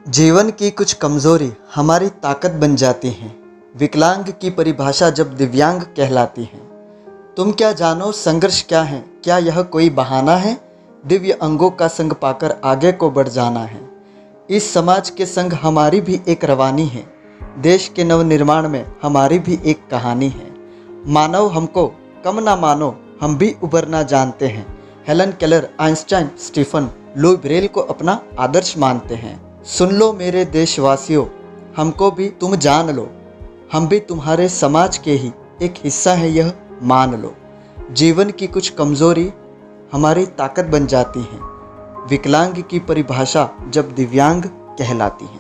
जीवन की कुछ कमज़ोरी हमारी ताकत बन जाती हैं। विकलांग की परिभाषा जब दिव्यांग कहलाती है। तुम क्या जानो संघर्ष क्या है, क्या यह कोई बहाना है? दिव्य अंगों का संग पाकर आगे को बढ़ जाना है। इस समाज के संग हमारी भी एक रवानी है। देश के नवनिर्माण में हमारी भी एक कहानी है। मानव हमको कम ना मानो, हम भी उभरना जानते हैं। Helen Keller, Einstein, Stephen Louis Braille को अपना आदर्श मानते हैं। सुन लो मेरे देशवासियों, हमको भी तुम जान लो, हम भी तुम्हारे समाज के ही एक हिस्सा है, यह मान लो। जीवन की कुछ कमज़ोरी हमारी ताकत बन जाती हैं। विकलांग की परिभाषा जब दिव्यांग कहलाती है।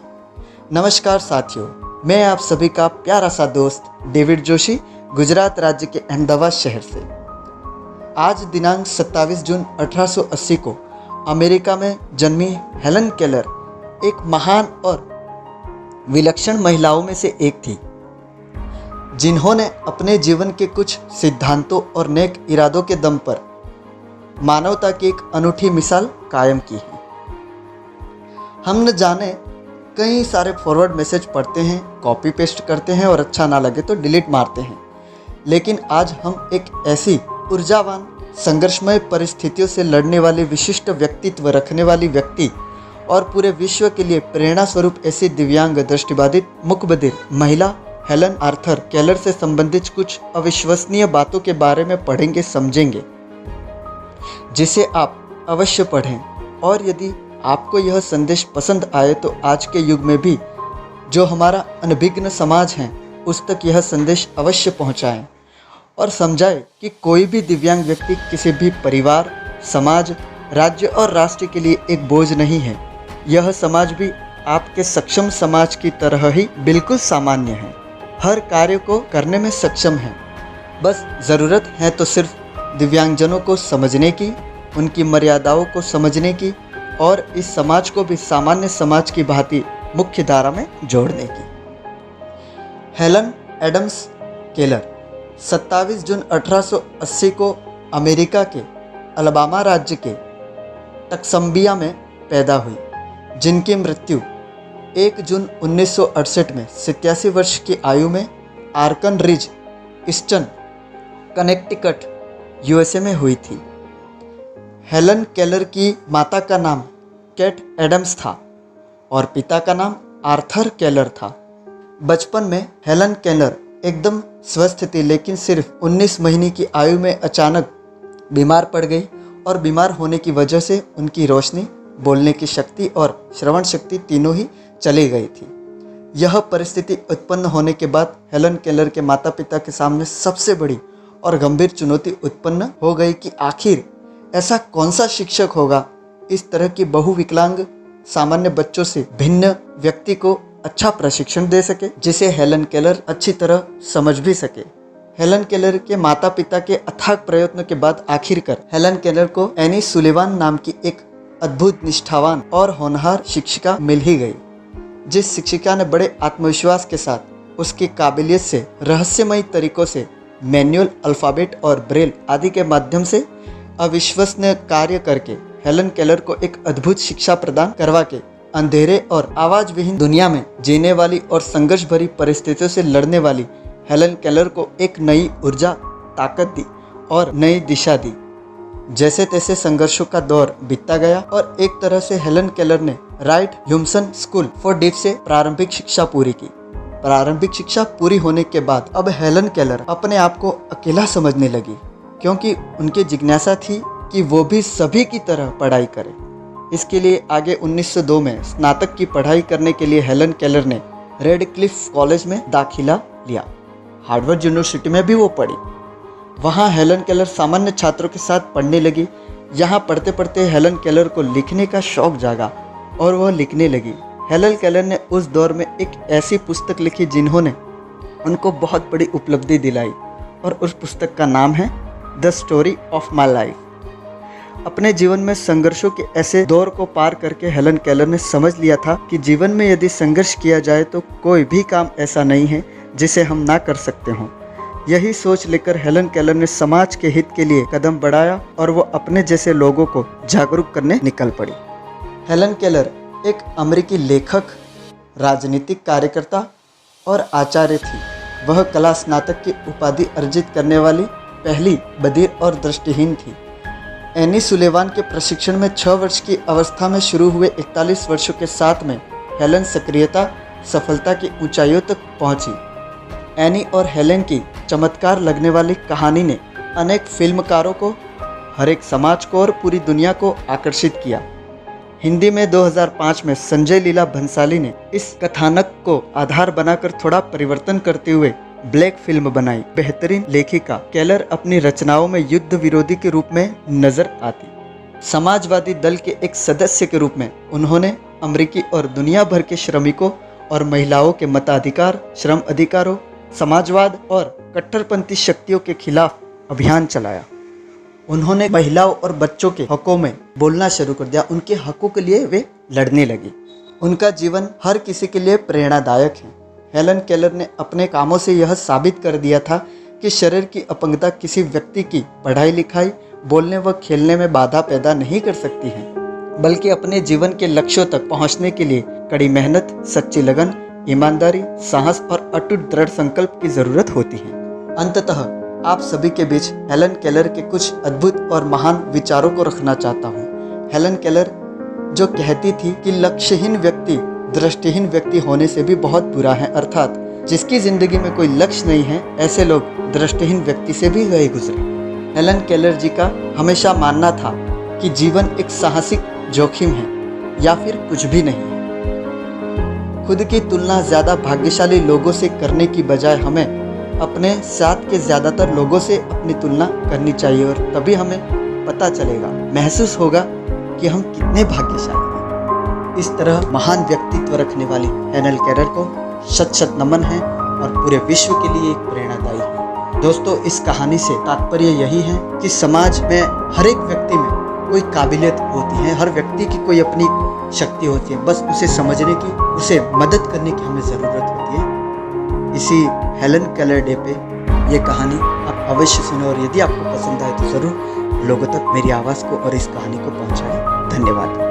नमस्कार साथियों, मैं आप सभी का प्यारा सा दोस्त डेविड जोशी, गुजरात राज्य के अहमदाबाद शहर से। आज दिनांक 27 जून 1880 को अमेरिका में जन्मी हेलन केलर एक महान और विलक्षण महिलाओं में से एक थी, जिन्होंने अपने जीवन के कुछ सिद्धांतों और नेक इरादों के दम पर मानवता की एक अनूठी मिसाल कायम की है। हम न जाने कई सारे फॉरवर्ड मैसेज पढ़ते हैं, कॉपी पेस्ट करते हैं और अच्छा ना लगे तो डिलीट मारते हैं, लेकिन आज हम एक ऐसी ऊर्जावान, संघर्षमय परिस्थितियों से लड़ने वाले विशिष्ट व्यक्तित्व रखने वाली व्यक्ति और पूरे विश्व के लिए प्रेरणा स्वरूप ऐसी दिव्यांग, दृष्टिबाधित, मुकबधिर महिला हेलन आर्थर केलर से संबंधित कुछ अविश्वसनीय बातों के बारे में पढ़ेंगे, समझेंगे, जिसे आप अवश्य पढ़ें। और यदि आपको यह संदेश पसंद आए तो आज के युग में भी जो हमारा अनभिज्ञ समाज है उस तक यह संदेश अवश्य पहुंचाएं और समझाएं कि कोई भी दिव्यांग व्यक्ति किसी भी परिवार, समाज, राज्य और राष्ट्र के लिए एक बोझ नहीं है। यह समाज भी आपके सक्षम समाज की तरह ही बिल्कुल सामान्य है, हर कार्य को करने में सक्षम है। बस ज़रूरत है तो सिर्फ दिव्यांगजनों को समझने की, उनकी मर्यादाओं को समझने की और इस समाज को भी सामान्य समाज की भांति मुख्य धारा में जोड़ने की। हेलन एडम्स केलर 27 जून 1880 को अमेरिका के अलाबामा राज्य के टक्सम्बिया में पैदा हुई, जिनकी मृत्यु 1 जून 1968 में 87 वर्ष की आयु में Arkan ridge, eastern Connecticut, USA में हुई थी। हेलन केलर की माता का नाम केट एडम्स था और पिता का नाम आर्थर केलर था। बचपन में हेलन केलर एकदम स्वस्थ थी, लेकिन सिर्फ 19 महीने की आयु में अचानक बीमार पड़ गई और बीमार होने की वजह से उनकी रोशनी, बोलने की शक्ति और श्रवण शक्ति तीनों ही चली गई थी। यह परिस्थिति उत्पन्न होने के बाद हेलन केलर के माता पिता के सामने सबसे बड़ी और गंभीर चुनौती उत्पन्न हो गई कि आखिर ऐसा कौन सा शिक्षक होगा इस तरह की बहुविकलांग सामान्य बच्चों से भिन्न व्यक्ति को अच्छा प्रशिक्षण दे सके, जिसे हेलन केलर अच्छी तरह समझ भी सके। हेलन केलर के माता पिता के अथाक प्रयत्नों के बाद आखिरकार हेलन केलर को एनी सुलिवान नाम की एक अद्भुत, निष्ठावान और होनहार शिक्षिका मिल ही गई, जिस शिक्षिका ने बड़े आत्मविश्वास के साथ उसकी काबिलियत से रहस्यमयी तरीकों से मैनुअल अल्फ़ाबेट और ब्रेल आदि के माध्यम से अविश्वसनीय कार्य करके हेलन केलर को एक अद्भुत शिक्षा प्रदान करवा के अंधेरे और आवाज विहीन दुनिया में जीने वाली और संघर्ष भरी परिस्थितियों से लड़ने वाली हेलन केलर को एक नई ऊर्जा, ताकत दी और नई दिशा दी। जैसे तैसे संघर्षों का दौर बीतता गया और एक तरह से हेलन केलर ने राइट ह्यूमसन स्कूल फॉर डीफ से प्रारंभिक शिक्षा पूरी की। प्रारंभिक शिक्षा पूरी होने के बाद अब हेलन केलर अपने आप को अकेला समझने लगी, क्योंकि उनकी जिज्ञासा थी कि वो भी सभी की तरह पढ़ाई करे। इसके लिए आगे 1902 में स्नातक की पढ़ाई करने के लिए हेलन केलर ने रेडक्लिफ कॉलेज में दाखिला लिया। हार्वर्ड यूनिवर्सिटी में भी वो पढ़ी। वहाँ हेलन केलर सामान्य छात्रों के साथ पढ़ने लगी। यहाँ पढ़ते पढ़ते हेलन केलर को लिखने का शौक जागा और वह लिखने लगी। हेलन केलर ने उस दौर में एक ऐसी पुस्तक लिखी जिन्होंने उनको बहुत बड़ी उपलब्धि दिलाई, और उस पुस्तक का नाम है the story of my life. अपने जीवन में संघर्षों के ऐसे दौर को पार करके हेलन केलर ने समझ लिया था कि जीवन में यदि संघर्ष किया जाए तो कोई भी काम ऐसा नहीं है जिसे हम ना कर सकते हों। यही सोच लेकर हेलन केलर ने समाज के हित के लिए कदम बढ़ाया और वो अपने जैसे लोगों को जागरूक करने निकल पड़ी। हेलन केलर एक अमेरिकी लेखक, राजनीतिक कार्यकर्ता और आचार्य थी। वह कला स्नातक की उपाधि अर्जित करने वाली पहली बधिर और दृष्टिहीन थी। एनी सुलेवान के प्रशिक्षण में 6 वर्ष की अवस्था में शुरू हुए 41 वर्षों के साथ में हेलन सक्रियता सफलता की ऊंचाइयों तक पहुंची। एनी और हेलन की चमत्कार लगने वाली कहानी ने अनेक फिल्मकारों को, हर एक समाज को और पूरी दुनिया को आकर्षित किया। हिंदी में 2005 में संजय लीला भंसाली ने इस कथानक को आधार बनाकर थोड़ा परिवर्तन करते हुए ब्लैक फिल्म बनाई। बेहतरीन लेखिका केलर अपनी रचनाओं में युद्ध विरोधी के रूप में नजर आती। समाजवादी दल के एक सदस्य के रूप में उन्होंने अमेरिकी और दुनिया भर के श्रमिकों और महिलाओं के मताधिकार, श्रम अधिकारों, समाजवाद और कट्टरपंथी शक्तियों के खिलाफ अभियान चलाया। उन्होंने महिलाओं और बच्चों के हकों में बोलना शुरू कर दिया। उनके हकों के लिए वे लड़ने लगी। उनका जीवन हर किसी के लिए प्रेरणादायक है। हेलन केलर ने अपने कामों से यह साबित कर दिया था कि शरीर की अपंगता किसी व्यक्ति की पढ़ाई लिखाई, बोलने व खेलने में बाधा पैदा नहीं कर सकती है, बल्कि अपने जीवन के लक्ष्यों तक पहुंचने के लिए कड़ी मेहनत, सच्ची लगन, ईमानदारी, साहस और अटूट दृढ़ संकल्प की जरूरत होती है। अंततः आप सभी के बीच हेलन केलर के कुछ अद्भुत और महान विचारों को रखना चाहता हूँ। हेलन केलर जो कहती थी कि लक्ष्यहीन व्यक्ति दृष्टिहीन व्यक्ति होने से भी बहुत बुरा है, अर्थात जिसकी जिंदगी में कोई लक्ष्य नहीं है, ऐसे लोग दृष्टिहीन व्यक्ति से भी गए गुजरे। हेलन केलर जी का हमेशा मानना था कि जीवन एक साहसिक जोखिम है या फिर कुछ भी नहीं है। खुद की तुलना ज़्यादा भाग्यशाली लोगों से करने की बजाय हमें अपने साथ के ज़्यादातर लोगों से अपनी तुलना करनी चाहिए, और तभी हमें पता चलेगा, महसूस होगा कि हम कितने भाग्यशाली हैं। इस तरह महान व्यक्तित्व रखने वाली हेलन केलर को शत शत नमन है और पूरे विश्व के लिए एक प्रेरणादायी है। दोस्तों, इस कहानी से तात्पर्य यही है कि समाज में हर एक व्यक्ति में कोई काबिलियत होती है, हर व्यक्ति की कोई अपनी शक्ति होती है, बस उसे समझने की, उसे मदद करने की हमें ज़रूरत होती है। इसी हेलन केलर डे पे ये कहानी आप अवश्य सुनो, और यदि आपको पसंद आए तो ज़रूर लोगों तक मेरी आवाज़ को और इस कहानी को पहुंचाएं। धन्यवाद।